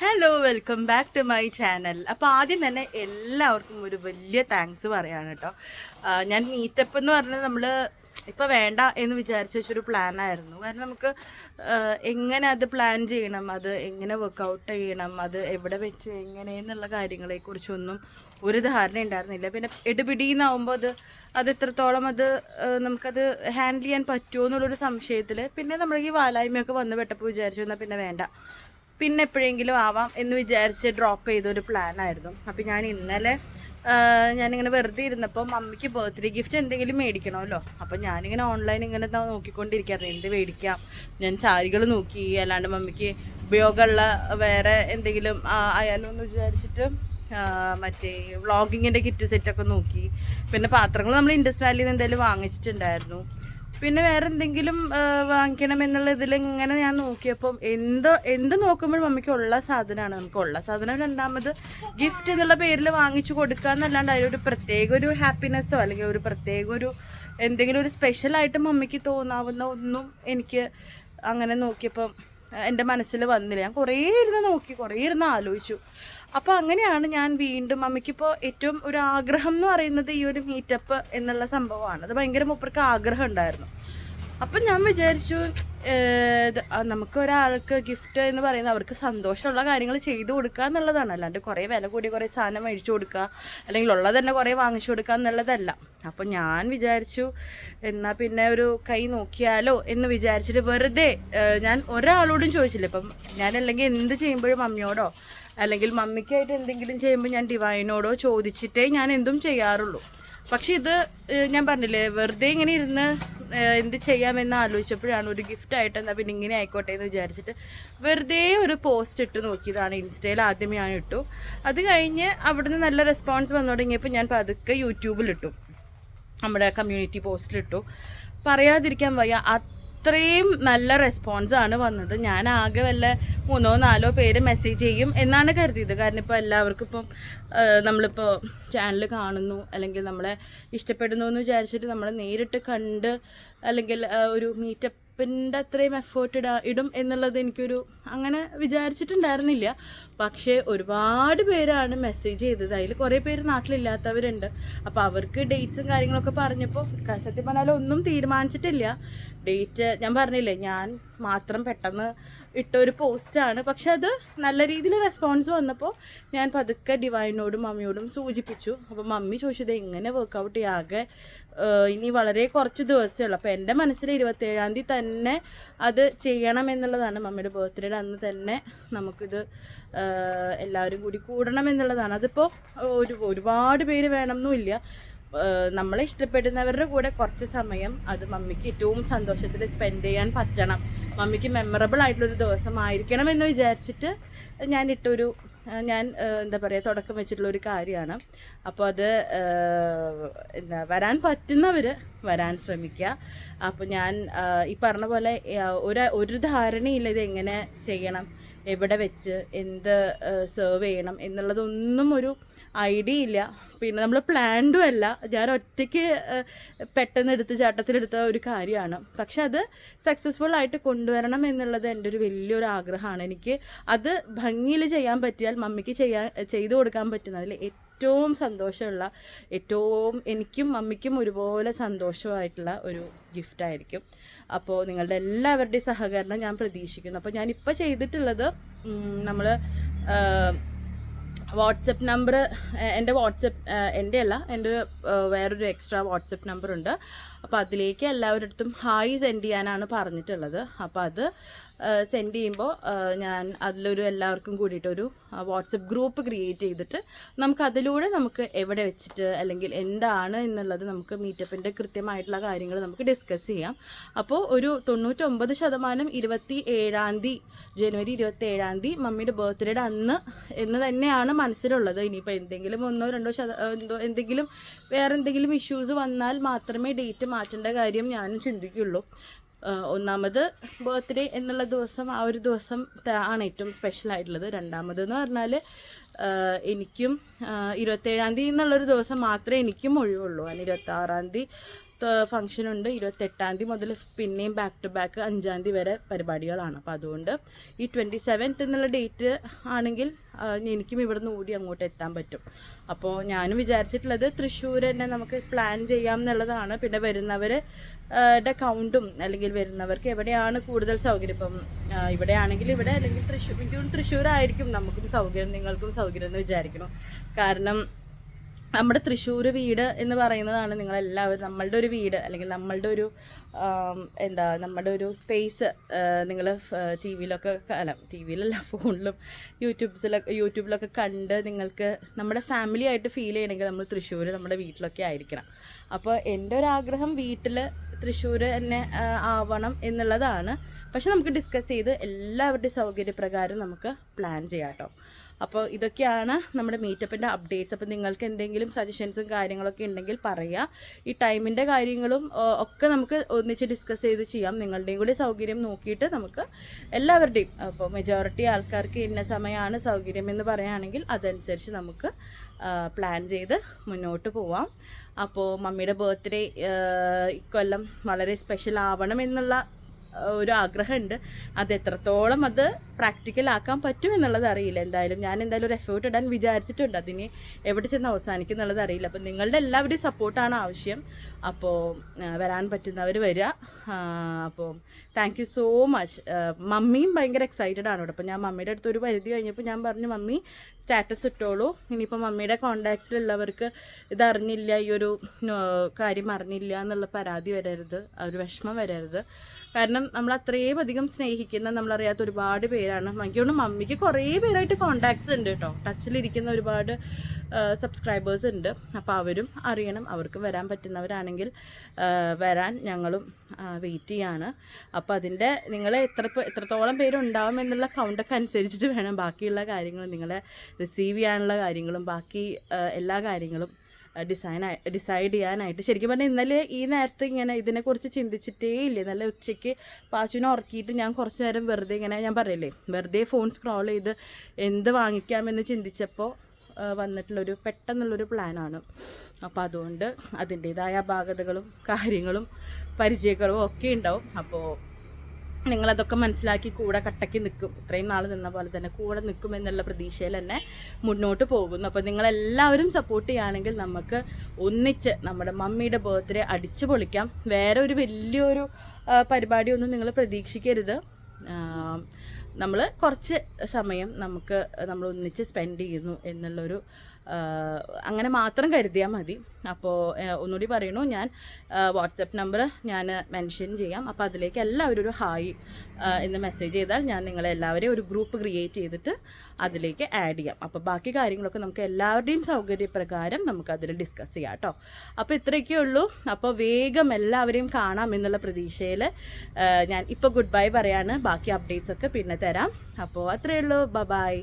Hello, welcome back to my channel. അപ്പോൾ ആദ്യം തന്നെ എല്ലാവർക്കും ഒരു വലിയ താങ്ക്സ് പറയാണ് കേട്ടോ. ഞാൻ മീറ്റപ്പ് എന്ന് പറഞ്ഞാൽ നമ്മൾ ഇപ്പോൾ വേണ്ട എന്ന് വിചാരിച്ച വെച്ചൊരു പ്ലാനായിരുന്നു. കാരണം നമുക്ക് എങ്ങനെ അത് പ്ലാൻ ചെയ്യണം, അത് എങ്ങനെ വർക്കൗട്ട് ചെയ്യണം, അത് എവിടെ വെച്ച് എങ്ങനെയെന്നുള്ള കാര്യങ്ങളെക്കുറിച്ചൊന്നും ഒരു ധാരണ ഉണ്ടായിരുന്നില്ല. പിന്നെ എടുപിടിയെന്നാവുമ്പോൾ അത് എത്രത്തോളം നമുക്കത് ഹാൻഡിൽ ചെയ്യാൻ പറ്റുമോ എന്നുള്ളൊരു സംശയത്തിൽ പിന്നെ നമ്മൾ ഈ വാലായ്മയൊക്കെ വന്ന് പെട്ടപ്പോൾ വിചാരിച്ചു എന്നാൽ പിന്നെ വേണ്ട, പിന്നെ എപ്പോഴെങ്കിലും ആവാം എന്ന് വിചാരിച്ച് ഡ്രോപ്പ് ചെയ്തൊരു പ്ലാനായിരുന്നു. അപ്പോൾ ഞാൻ ഇന്നലെ ഞാനിങ്ങനെ വെറുതെ ഇരുന്നപ്പോൾ മമ്മിക്ക് ബർത്ത്ഡേ ഗിഫ്റ്റ് എന്തെങ്കിലും മേടിക്കണമല്ലോ. അപ്പോൾ ഞാനിങ്ങനെ ഓൺലൈൻ ഇങ്ങനെ നോക്കിക്കൊണ്ടിരിക്കുകയായിരുന്നു എന്ത് മേടിക്കാം. ഞാൻ സാരികൾ നോക്കി, അല്ലാണ്ട് മമ്മിക്ക് ഉപയോഗമുള്ള വേറെ എന്തെങ്കിലും ആയാലോ എന്ന് വിചാരിച്ചിട്ട് മറ്റേ വ്ളോഗിങ്ങിൻ്റെ കിറ്റ് സെറ്റൊക്കെ നോക്കി. പിന്നെ പാത്രങ്ങൾ നമ്മൾ ഇൻഡസ് വാലിയിൽ നിന്ന് എന്തായാലും വാങ്ങിച്ചിട്ടുണ്ടായിരുന്നു. പിന്നെ വേറെ എന്തെങ്കിലും വാങ്ങിക്കണം എന്നുള്ള ഇതിൽ ഇങ്ങനെ ഞാൻ നോക്കിയപ്പം എന്ത് നോക്കുമ്പോൾ മമ്മിക്കുള്ള സാധനമാണ്. നമുക്കുള്ള സാധനം രണ്ടാമത് ഗിഫ്റ്റ് എന്നുള്ള പേരിൽ വാങ്ങിച്ചു കൊടുക്കുക എന്നല്ലാണ്ട് അതിലൊരു പ്രത്യേക ഒരു ഹാപ്പിനെസ്സോ അല്ലെങ്കിൽ ഒരു പ്രത്യേക ഒരു എന്തെങ്കിലും ഒരു സ്പെഷ്യലായിട്ട് മമ്മിക്ക് തോന്നാവുന്ന ഒന്നും എനിക്ക് അങ്ങനെ നോക്കിയപ്പം എൻ്റെ മനസ്സിൽ വന്നില്ല. ഞാൻ കുറേ ഇരുന്ന് ആലോചിച്ചു. അപ്പോൾ അങ്ങനെയാണ് ഞാൻ വീണ്ടും മമ്മിക്കിപ്പോൾ ഏറ്റവും ഒരു ആഗ്രഹം എന്ന് പറയുന്നത് ഈ ഒരു മീറ്റപ്പ് എന്നുള്ള സംഭവമാണ്. അത് ഭയങ്കര മൂപ്പർക്ക് ആഗ്രഹം ഉണ്ടായിരുന്നു. അപ്പം ഞാൻ വിചാരിച്ചു നമുക്ക് ഒരാൾക്ക് ഗിഫ്റ്റ് എന്ന് പറയുന്നത് അവർക്ക് സന്തോഷമുള്ള കാര്യങ്ങൾ ചെയ്തു കൊടുക്കുക എന്നുള്ളതാണ്, അല്ലാണ്ട് കുറേ വില കൂടി കുറേ സാധനം മേടിച്ചു കൊടുക്കുക അല്ലെങ്കിൽ ഉള്ളത് തന്നെ കുറേ വാങ്ങിച്ചു കൊടുക്കുക എന്നുള്ളതല്ല. അപ്പം ഞാൻ വിചാരിച്ചു എന്നാൽ പിന്നെ ഒരു കൈ നോക്കിയാലോ എന്ന് വിചാരിച്ചിട്ട് വെറുതെ ഞാൻ ഒരാളോടും ചോദിച്ചില്ല. ഇപ്പം ഞാൻ അല്ലെങ്കിൽ എന്ത് ചെയ്യുമ്പോഴും മമ്മിയോടോ അല്ലെങ്കിൽ മമ്മിക്കായിട്ട് എന്തെങ്കിലും ചെയ്യുമ്പോൾ ഞാൻ ഡിവൈനോടോ ചോദിച്ചിട്ടേ ഞാൻ എന്തും ചെയ്യാറുള്ളൂ. പക്ഷെ ഇത് ഞാൻ പറഞ്ഞില്ലേ, വെറുതെ ഇങ്ങനെ ഇരുന്ന് എന്ത് ചെയ്യാമെന്ന് ആലോചിച്ചപ്പോഴാണ് ഒരു ഗിഫ്റ്റായിട്ട് എന്നാൽ പിന്നെ ഇങ്ങനെ ആയിക്കോട്ടെ എന്ന് വിചാരിച്ചിട്ട് വെറുതെ ഒരു പോസ്റ്റ് ഇട്ട് നോക്കിയതാണ്. ഇൻസ്റ്റയിൽ ആദ്യമേ ഞാൻ ഇട്ടു. അത് കഴിഞ്ഞ് അവിടുന്ന് നല്ല റെസ്പോൺസ് വന്നു തുടങ്ങിയപ്പോൾ ഞാൻ പതുക്കെ യൂട്യൂബിലിട്ടു, നമ്മുടെ കമ്മ്യൂണിറ്റി പോസ്റ്റിലിട്ടു. പറയാതിരിക്കാൻ വയ്യ, അത്രയും നല്ല റെസ്പോൺസാണ് വന്നത്. ഞാൻ ആകെ വല്ല 3-4 പേര് മെസ്സേജ് ചെയ്യും എന്നാണ് കരുതിയത്. കാരണം ഇപ്പോൾ എല്ലാവർക്കും ഇപ്പം നമ്മളിപ്പോൾ ചാനൽ കാണുന്നു അല്ലെങ്കിൽ നമ്മളെ ഇഷ്ടപ്പെടുന്നു എന്ന് വിചാരിച്ചിട്ട് നമ്മളെ നേരിട്ട് കണ്ട് അല്ലെങ്കിൽ ഒരു മീറ്റപ്പിൻ്റെ അത്രയും എഫേർട്ട് ഇടും എന്നുള്ളത് എനിക്കൊരു അങ്ങനെ വിചാരിച്ചിട്ടുണ്ടായിരുന്നില്ല. പക്ഷേ ഒരുപാട് പേരാണ് മെസ്സേജ് ചെയ്തത്. അതിൽ കുറേ പേര് നാട്ടിലില്ലാത്തവരുണ്ട്. അപ്പോൾ അവർക്ക് ഡേറ്റ്സും കാര്യങ്ങളൊക്കെ പറഞ്ഞപ്പോൾ സത്യം പറഞ്ഞാൽ ഒന്നും തീരുമാനിച്ചിട്ടില്ല. ഡേറ്റ് ഞാൻ പറഞ്ഞില്ലേ, ഞാൻ മാത്രം പെട്ടെന്ന് ഇട്ടൊരു പോസ്റ്റാണ്. പക്ഷെ അത് നല്ല രീതിയിൽ റെസ്പോൺസ് വന്നപ്പോൾ ഞാൻ പതുക്കെ ഡിവൈനോടും മമ്മിയോടും സൂചിപ്പിച്ചു. അപ്പോൾ മമ്മി ചോദിച്ചത് എങ്ങനെ വർക്കൗട്ട് ചെയ്യാകെ ഇനി വളരെ കുറച്ച് ദിവസമേ ഉള്ളൂ. അപ്പോൾ എൻ്റെ മനസ്സിൽ 27-ാം തീയതി തന്നെ അത് ചെയ്യണം എന്നുള്ളതാണ്. മമ്മിയുടെ ബർത്ത്ഡേയുടെ അന്ന് തന്നെ നമുക്കിത് എല്ലാവരും കൂടി കൂടണം എന്നുള്ളതാണ്. അതിപ്പോൾ ഒരുപാട് പേര് വേണമെന്നുമില്ല. നമ്മളെ ഇഷ്ടപ്പെടുന്നവരുടെ കൂടെ കുറച്ച് സമയം അത് മമ്മിക്ക് ഏറ്റവും സന്തോഷത്തിൽ സ്പെൻഡ് ചെയ്യാൻ പറ്റണം, മമ്മിക്ക് മെമ്മറബിൾ ആയിട്ടുള്ളൊരു ദിവസമായിരിക്കണം എന്ന് വിചാരിച്ചിട്ട് ഞാൻ എന്താ പറയുക തുടക്കം വെച്ചിട്ടുള്ളൊരു കാര്യമാണ്. അപ്പോൾ അത് വരാൻ പറ്റുന്നവർ വരാൻ ശ്രമിക്കുക. അപ്പോൾ ഞാൻ ഈ പറഞ്ഞ പോലെ ഒരു ധാരണയില്ല ഇത് എങ്ങനെ ചെയ്യണം, എവിടെ വെച്ച് എന്ത് സെർവ് ചെയ്യണം എന്നുള്ളതൊന്നും ഒരു ഐഡിയ ഇല്ല. പിന്നെ നമ്മൾ പ്ലാൻഡും അല്ല, ഞാൻ ഒറ്റയ്ക്ക് പെട്ടെന്ന് ചാട്ടത്തിലെടുത്ത ഒരു കാര്യമാണ്. പക്ഷെ അത് സക്സസ്ഫുൾ ആയിട്ട് കൊണ്ടുവരണം എന്നുള്ളത് എൻ്റെ ഒരു വലിയൊരു ആഗ്രഹമാണ്. എനിക്ക് അത് ഭംഗിയിൽ ചെയ്യാൻ പറ്റിയാൽ മമ്മിക്ക് ചെയ്തു കൊടുക്കാൻ പറ്റുന്നതിൽ ഏറ്റവും സന്തോഷമുള്ള, ഏറ്റവും എനിക്കും മമ്മിക്കും ഒരുപോലെ സന്തോഷമായിട്ടുള്ള ഒരു ഗിഫ്റ്റായിരിക്കും. അപ്പോൾ നിങ്ങളുടെ എല്ലാവരുടെയും സഹകരണം ഞാൻ പ്രതീക്ഷിക്കുന്നു. അപ്പോൾ ഞാനിപ്പോൾ ചെയ്തിട്ടുള്ളത് നമ്മൾ വാട്സപ്പ് നമ്പർ, എൻ്റെ വേറൊരു എക്സ്ട്രാ വാട്സപ്പ് നമ്പറുണ്ട്. അപ്പോൾ അതിലേക്ക് എല്ലാവരുടെ അടുത്തും ഹായ് സെൻഡ് ചെയ്യാനാണ് പറഞ്ഞിട്ടുള്ളത്. അപ്പോൾ അത് സെൻഡ് ചെയ്യുമ്പോൾ ഞാൻ അതിലൊരു എല്ലാവർക്കും കൂടിയിട്ടൊരു വാട്സപ്പ് ഗ്രൂപ്പ് ക്രിയേറ്റ് ചെയ്തിട്ട് നമുക്ക് എവിടെ വെച്ചിട്ട് അല്ലെങ്കിൽ എന്താണ് എന്നുള്ളത് നമുക്ക് മീറ്റപ്പിൻ്റെ കൃത്യമായിട്ടുള്ള കാര്യങ്ങൾ നമുക്ക് ഡിസ്കസ് ചെയ്യാം. അപ്പോൾ ഒരു 99% 27-ാം തീയതി ജനുവരി 27-ാം തീയതി മമ്മിയുടെ ബർത്ത്ഡേയുടെ അന്ന് എന്ന് തന്നെയാണ് മനസ്സിലുള്ളത്. ഇനിയിപ്പോൾ എന്തെങ്കിലും 1-2 എന്തെങ്കിലും വേറെ എന്തെങ്കിലും ഇഷ്യൂസ് വന്നാൽ മാത്രമേ ഡേറ്റ് മാറ്റേണ്ട കാര്യം ഞാനും ചിന്തിക്കുള്ളൂ. ഒന്നാമത് ബർത്ത്ഡേ എന്നുള്ള ദിവസം, ആ ഒരു ദിവസം ആണ് ഏറ്റവും സ്പെഷ്യലായിട്ടുള്ളത്. രണ്ടാമതെന്ന് പറഞ്ഞാൽ എനിക്കും 27-ാം തീയതി എന്നുള്ളൊരു ദിവസം മാത്രമേ എനിക്കും ഒഴിവുള്ളൂ. അതിന് 26-ാം തീയതി ഫംഗ്ഷനുണ്ട്. 28-ാം തീയതി മുതൽ പിന്നെയും ബാക്ക് ടു ബാക്ക് 5-ാം തീയതി വരെ പരിപാടികളാണ്. അപ്പോൾ അതുകൊണ്ട് ഈ 27th എന്നുള്ള ഡേറ്റ് ആണെങ്കിൽ എനിക്കും ഇവിടെ നിന്ന് ഓടി അങ്ങോട്ട് എത്താൻ പറ്റും. അപ്പോൾ ഞാനും വിചാരിച്ചിട്ടുള്ളത് തൃശ്ശൂർ തന്നെ നമുക്ക് പ്ലാൻ ചെയ്യാം എന്നുള്ളതാണ്. പിന്നെ വരുന്നവരുടെ കൗണ്ടും അല്ലെങ്കിൽ വരുന്നവർക്ക് എവിടെയാണ് കൂടുതൽ സൗകര്യം, ഇപ്പം ഇവിടെയാണെങ്കിൽ ഇവിടെ, അല്ലെങ്കിൽ തൃശ്ശൂരായിരിക്കും നമുക്കും സൗകര്യം, നിങ്ങൾക്കും സൗകര്യം എന്ന് വിചാരിക്കണം. കാരണം നമ്മുടെ തൃശ്ശൂർ വീട് എന്ന് പറയുന്നതാണ് നിങ്ങളെല്ലാവരും, നമ്മളുടെ ഒരു വീട് അല്ലെങ്കിൽ നമ്മളുടെ ഒരു നമ്മുടെ ഒരു സ്പേസ് നിങ്ങൾ ടി വിയിലൊക്കെ, അല്ല ടി വിയിലല്ല ഫോണിലും യൂട്യൂബിലൊക്കെ കണ്ട് നിങ്ങൾക്ക് നമ്മുടെ ഫാമിലി ആയിട്ട് ഫീൽ ചെയ്യണമെങ്കിൽ നമ്മൾ തൃശ്ശൂർ നമ്മുടെ വീട്ടിലൊക്കെ ആയിരിക്കണം. അപ്പോൾ എൻ്റെ ഒരു ആഗ്രഹം വീട്ടിൽ തൃശ്ശൂർ തന്നെ ആവണം എന്നുള്ളതാണ്. പക്ഷെ നമുക്ക് ഡിസ്കസ് ചെയ്ത് എല്ലാവരുടെയും സൗകര്യപ്രകാരം നമുക്ക് പ്ലാൻ ചെയ്യാം കേട്ടോ. അപ്പോൾ ഇതൊക്കെയാണ് നമ്മുടെ മീറ്റപ്പിൻ്റെ അപ്ഡേറ്റ്സ്. അപ്പോൾ നിങ്ങൾക്ക് എന്തെങ്കിലും സജഷൻസും കാര്യങ്ങളൊക്കെ ഉണ്ടെങ്കിൽ പറയുക. ഈ ടൈമിൻ്റെ കാര്യങ്ങളും ഒക്കെ നമുക്ക് ഒന്നിച്ച് ഡിസ്കസ് ചെയ്ത് ചെയ്യാം. നിങ്ങളുടെയും കൂടി സൗകര്യം നോക്കിയിട്ട് നമുക്ക് എല്ലാവരുടെയും, അപ്പോൾ മെജോറിറ്റി ആൾക്കാർക്ക് ഇന്ന സമയമാണ് സൗകര്യം എന്ന് പറയുകയാണെങ്കിൽ അതനുസരിച്ച് നമുക്ക് പ്ലാൻ ചെയ്ത് മുന്നോട്ട് പോവാം. അപ്പോൾ മമ്മിയുടെ ബർത്ത്ഡേ ഇക്കൊല്ലം വളരെ സ്പെഷ്യൽ ആവണം എന്നുള്ള ഒരു ആഗ്രഹമുണ്ട്. അത് എത്രത്തോളം അത് പ്രാക്ടിക്കലാക്കാൻ പറ്റും എന്നുള്ളത് അറിയില്ല. ഞാൻ എന്തായാലും ഒരു എഫേർട്ട് ഇടാൻ വിചാരിച്ചിട്ടുണ്ട്. അതിന് എവിടെ ചെന്ന് അവസാനിക്കും എന്നുള്ളത് അറിയില്ല. അപ്പോൾ നിങ്ങളുടെ എല്ലാവരുടെയും സപ്പോർട്ടാണ് ആവശ്യം. അപ്പോൾ വരാൻ പറ്റുന്നവർ വരിക. അപ്പോൾ താങ്ക് യു സോ മച്ച്. മമ്മിയും ഭയങ്കര എക്സൈറ്റഡ് ആണ് ഇവിടെ. അപ്പോൾ ഞാൻ മമ്മിയുടെ അടുത്ത് ഒരു പരിധി കഴിഞ്ഞപ്പോൾ ഞാൻ പറഞ്ഞു, മമ്മി സ്റ്റാറ്റസ് ഇട്ടോളൂ. ഇനിയിപ്പോൾ മമ്മിയുടെ കോണ്ടാക്ട്സിലുള്ളവർക്ക് ഇതറിഞ്ഞില്ല, ഈ ഒരു കാര്യം അറിഞ്ഞില്ല എന്നുള്ള പരാതി വരരുത്, ഒരു വിഷമം വരരുത്. കാരണം നമ്മൾ അത്രയും അധികം സ്നേഹിക്കുന്ന, നമ്മളറിയാത്ത ഒരുപാട് പേരാണ്. എനിക്കൊന്ന് മമ്മിക്ക് കുറേ പേരായിട്ട് കോണ്ടാക്ട്സ് ഉണ്ട് കേട്ടോ, ടച്ചിലിരിക്കുന്ന ഒരുപാട് സബ്സ്ക്രൈബേഴ്സ് ഉണ്ട്. അപ്പോൾ അവരും അറിയണം, അവർക്ക് വരാൻ പറ്റുന്നവരാണെങ്കിൽ വരാൻ ഞങ്ങളും വെയിറ്റ് ചെയ്യാണ്. അപ്പോൾ അതിൻ്റെ നിങ്ങൾ എത്രത്തോളം പേരുണ്ടാവും എന്നുള്ള കൗണ്ടൊക്കെ അനുസരിച്ചിട്ട് വേണം ബാക്കിയുള്ള കാര്യങ്ങളും, നിങ്ങളെ റിസീവ് ചെയ്യാനുള്ള കാര്യങ്ങളും ബാക്കി എല്ലാ കാര്യങ്ങളും ഡിസൈഡ് ചെയ്യാനായിട്ട്. ശരിക്കും പറഞ്ഞാൽ ഇന്നലെ ഈ നേരത്തെ ഇങ്ങനെ ഇതിനെക്കുറിച്ച് ചിന്തിച്ചിട്ടേ ഇല്ല. ഇന്നലെ ഉച്ചയ്ക്ക് പാച്ചുവിനെ ഉറക്കിയിട്ട് ഞാൻ കുറച്ച് നേരം വെറുതെ ഇങ്ങനെ, ഞാൻ പറയില്ലേ, വെറുതെ ഫോൺ സ്ക്രോൾ ചെയ്ത് എന്ത് വാങ്ങിക്കാമെന്ന് ചിന്തിച്ചപ്പോൾ വന്നിട്ടുള്ളൊരു പെട്ടെന്നുള്ളൊരു പ്ലാനാണ്. അപ്പോൾ അതുകൊണ്ട് അതിൻ്റേതായ അപാകതകളും കാര്യങ്ങളും പരിചയക്കുറവും ഒക്കെ ഉണ്ടാവും. അപ്പോൾ നിങ്ങളതൊക്കെ മനസ്സിലാക്കി കൂടെ കട്ടയ്ക്ക് നിൽക്കും, ഇത്രയും നാൾ നിന്ന പോലെ തന്നെ കൂടെ നിൽക്കും എന്നുള്ള പ്രതീക്ഷയിൽ തന്നെ മുന്നോട്ട് പോകുന്നു. അപ്പോൾ നിങ്ങളെല്ലാവരും സപ്പോർട്ട് ചെയ്യുകയാണെങ്കിൽ നമുക്ക് ഒന്നിച്ച് നമ്മുടെ മമ്മിയുടെ ബർത്ത്ഡേ അടിച്ചു പൊളിക്കാം. വേറെ ഒരു വലിയൊരു പരിപാടിയൊന്നും നിങ്ങൾ പ്രതീക്ഷിക്കരുത്. നമ്മൾ കുറച്ച് സമയം നമ്മൾ ഒന്നിച്ച് സ്പെൻഡ് ചെയ്യുന്നു എന്നുള്ളൊരു അങ്ങനെ മാത്രം കരുതിയാൽ മതി. അപ്പോൾ ഒന്നുകൂടി പറയണു, ഞാൻ വാട്സപ്പ് നമ്പർ ഞാൻ മെൻഷൻ ചെയ്യാം. അപ്പോൾ അതിലേക്ക് എല്ലാവരും ഒരു ഹായ് എന്ന് മെസ്സേജ് ചെയ്താൽ ഞാൻ നിങ്ങളെല്ലാവരെയും ഒരു ഗ്രൂപ്പ് ക്രിയേറ്റ് ചെയ്തിട്ട് അതിലേക്ക് ആഡ് ചെയ്യാം. അപ്പോൾ ബാക്കി കാര്യങ്ങളൊക്കെ നമുക്ക് എല്ലാവരുടെയും സൗകര്യപ്രകാരം നമുക്കതിൽ ഡിസ്കസ് ചെയ്യാം കേട്ടോ. അപ്പോൾ ഇത്രയൊക്കെ ഉള്ളൂ. അപ്പോൾ വേഗം എല്ലാവരെയും കാണാം എന്നുള്ള പ്രതീക്ഷയിൽ ഞാൻ ഇപ്പോൾ ഗുഡ് ബൈ പറയാണ്. ബാക്കി അപ്ഡേറ്റ്സൊക്കെ പിന്നെ തരാം. അപ്പോൾ അത്രയേ ഉള്ളൂ. ബൈ.